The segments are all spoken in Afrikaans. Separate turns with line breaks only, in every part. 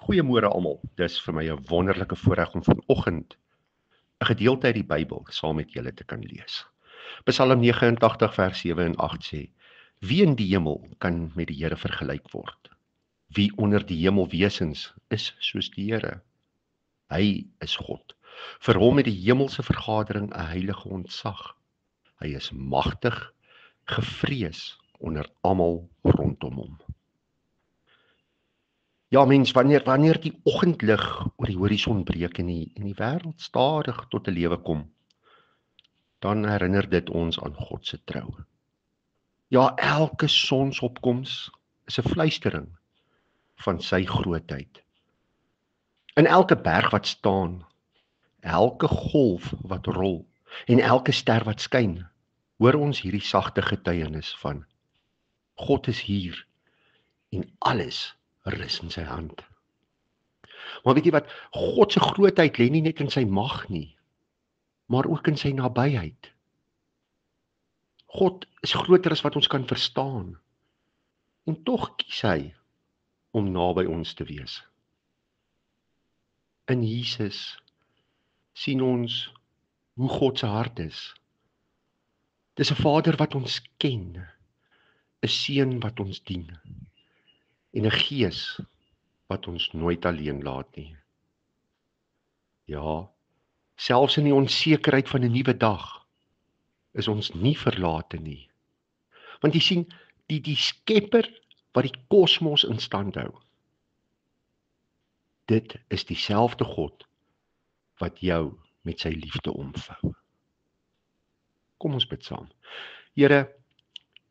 Goeiemôre almal. Dis vir my 'n wonderlike voorreg om vanoggend 'n gedeelte uit die Bybel saam met julle te kan lees. Psalm 89 vers 7 en 8 sê: Wie in die hemel kan met die Here vergelyk word? Wie onder die hemelwesens is soos die Here? Hy is God. Vir hom het die hemelse vergadering 'n heilige ontzag. Hy is magtig, gevrees onder almal rondom hom. Ja mens, wanneer die oggendlig oor die horison breek en die wêreld stadig tot 'n lewe kom, dan herinner dit ons aan God se trou. Ja, elke sonsopkoms is 'n fluistering van sy grootheid. In elke berg wat staan, elke golf wat rol en elke ster wat skyn, hoor ons hierdie sagte getuienis van God is hier en alles rus in sy hand. Maar weet jy wat, God se grootheid lê nie net in sy mag nie, maar ook in sy nabyheid. God is groter as wat ons kan verstaan. En tog kies hy om naby ons te wees. In Jesus sien ons hoe God se hart is. Dis 'n Vader wat ons ken, 'n Seun wat ons dien en 'n Gees wat ons nooit alleen laat nie. Ja, selfs in die onsekerheid van 'n nuwe dag is ons nie verlate nie. Want jy sien, die Skepper wat die kosmos in stand hou, dit is dieselfde God wat jou met sy liefde omvou. Kom ons bid saam. Here,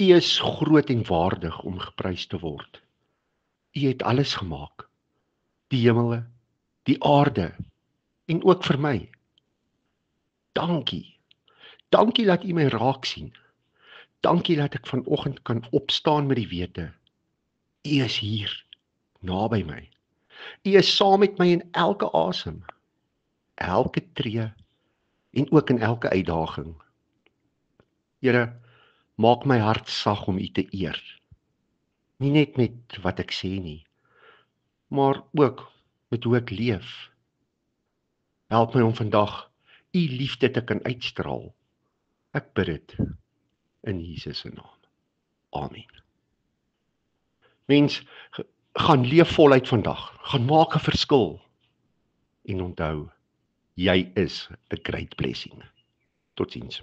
U is groot en waardig om geprys te word. U het alles gemaak, die hemele, die aarde en ook vir my. Dankie. Dankie dat U my raak sien. Dankie dat ek vanoggend kan opstaan met die wete, U is hier, naby my. U is saam met my in elke asem, elke tree en ook in elke uitdaging. Here, maak my hart sag om U te eer. Nie net met wat ek sê nie, maar ook met hoe ek leef. Help my om vandag U liefde te kan uitstraal. Ek bid dit in Jesus se naam. Amen. Mens, gaan leef voluit vandag. Gaan maak 'n verskil. En onthou, jy is 'n great blessing. Totsiens.